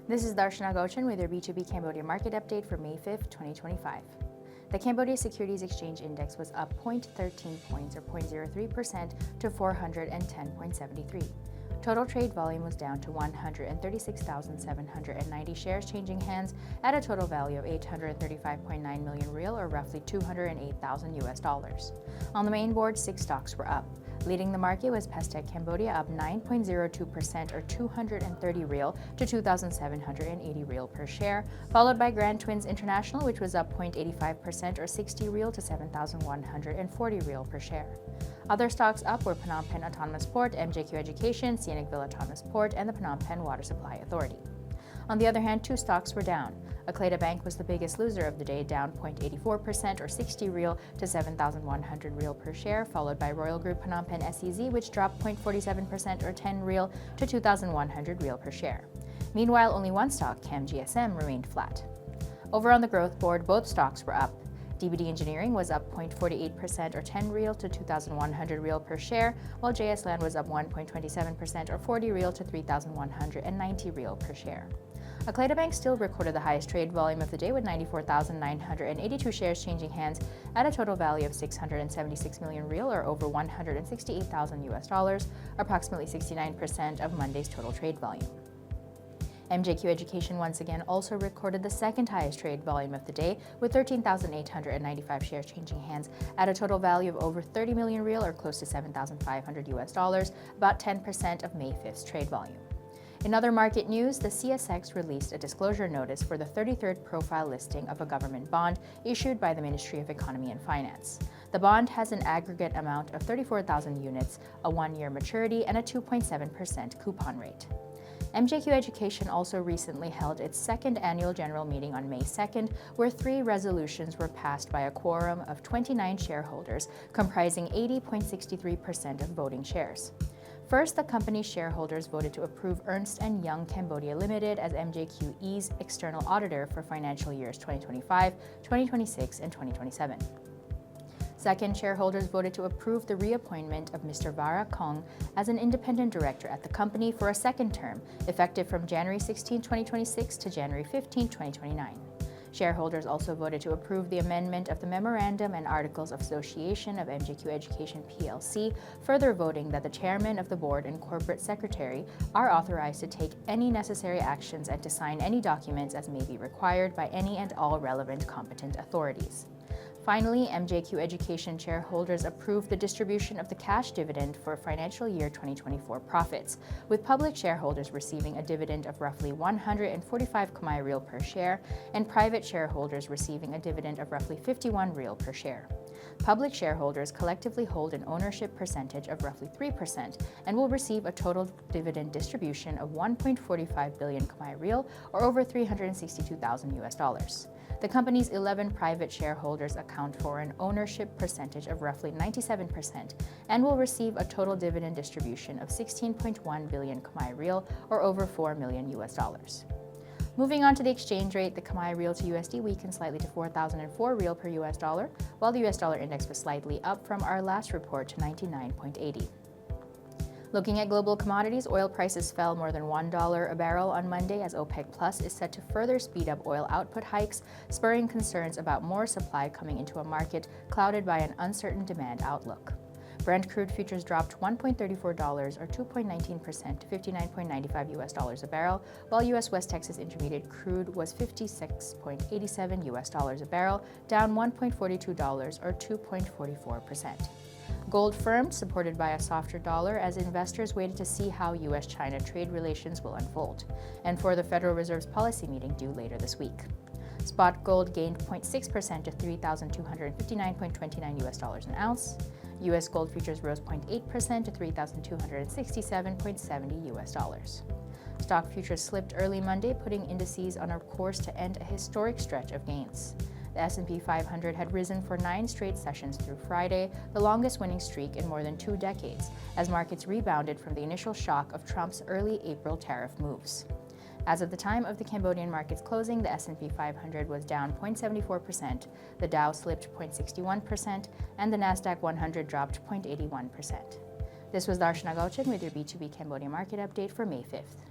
This is Darshana Gochan with your B2B Cambodia Market update for May 5th, 2025. The Cambodia Securities Exchange Index was up 0.13 points or 0.03% to 410.73. Total trade volume was down to 136,790 shares changing hands at a total value of 835.9 million real or roughly $208,000. On the main board, 6 stocks were up. Leading the market was Pestec Cambodia, up 9.02% or 230 real to 2,780 real per share, followed by Grand Twins International, which was up 0.85% or 60 real to 7,140 real per share. Other stocks up were Phnom Penh Autonomous Port, MJQ Education, Sihanoukville Autonomous Port, and the Phnom Penh Water Supply Authority. On the other hand, 2 stocks were down. Akleda Bank was the biggest loser of the day, down 0.84% or 60 real to 7,100 real per share, followed by Royal Group Phnom Penh SEZ, which dropped 0.47% or 10 real to 2,100 real per share. Meanwhile, only one stock, Cam GSM, remained flat. Over on the growth board, both stocks were up. DBD Engineering was up 0.48% or 10 real to 2,100 real per share, while JS Land was up 1.27% or 40 real to 3,190 real per share. Akleda Bank still recorded the highest trade volume of the day with 94,982 shares changing hands at a total value of 676 million real or over $168,000, approximately 69% of Monday's total trade volume. MJQ Education once again also recorded the second highest trade volume of the day with 13,895 shares changing hands at a total value of over 30 million real or close to $7,500, about 10% of May 5th's trade volume. In other market news, the CSX released a disclosure notice for the 33rd profile listing of a government bond issued by the Ministry of Economy and Finance. The bond has an aggregate amount of 34,000 units, a 1-year maturity, and a 2.7% coupon rate. MJQ Education also recently held its second annual general meeting on May 2nd, where 3 resolutions were passed by a quorum of 29 shareholders, comprising 80.63% of voting shares. First, the company's shareholders voted to approve Ernst & Young Cambodia Limited as MJQE's external auditor for financial years 2025, 2026, and 2027. Second, shareholders voted to approve the reappointment of Mr. Vara Kong as an independent director at the company for a second term, effective from January 16, 2026 to January 15, 2029. Shareholders also voted to approve the amendment of the Memorandum and Articles of Association of MJQ Education plc, further voting that the chairman of the board and corporate secretary are authorized to take any necessary actions and to sign any documents as may be required by any and all relevant competent authorities. Finally, MJQ Education shareholders approved the distribution of the cash dividend for financial year 2024 profits, with public shareholders receiving a dividend of roughly 145 Khmer Real per share and private shareholders receiving a dividend of roughly 51 Real per share. Public shareholders collectively hold an ownership percentage of roughly 3% and will receive a total dividend distribution of 1.45 billion Khmer Real or over $362,000. The company's 11 private shareholders account for an ownership percentage of roughly 97% and will receive a total dividend distribution of 16.1 billion Khmer Real or over $4 million. Moving on to the exchange rate, the Khmer Real to USD weakened slightly to 4,004 Real per US dollar, while the US dollar index was slightly up from our last report to 99.80. Looking at global commodities, oil prices fell more than $1 a barrel on Monday as OPEC Plus is set to further speed up oil output hikes, spurring concerns about more supply coming into a market clouded by an uncertain demand outlook. Brent crude futures dropped $1.34 or 2.19% to $59.95 a barrel, while U.S. West Texas Intermediate crude was $56.87 a barrel, down $1.42 or 2.44%. Gold firmed, supported by a softer dollar as investors waited to see how U.S.-China trade relations will unfold, and for the Federal Reserve's policy meeting due later this week. Spot gold gained 0.6% to $3,259.29 an ounce. U.S. gold futures rose 0.8% to $3,267.70. Stock futures slipped early Monday, putting indices on a course to end a historic stretch of gains. The S&P 500 had risen for 9 straight sessions through Friday, the longest winning streak in more than 2 decades, as markets rebounded from the initial shock of Trump's early April tariff moves. As of the time of the Cambodian market's closing, the S&P 500 was down 0.74%, the Dow slipped 0.61%, and the Nasdaq 100 dropped 0.81%. This was Darshana Gochan with your B2B Cambodia Market update for May 5th.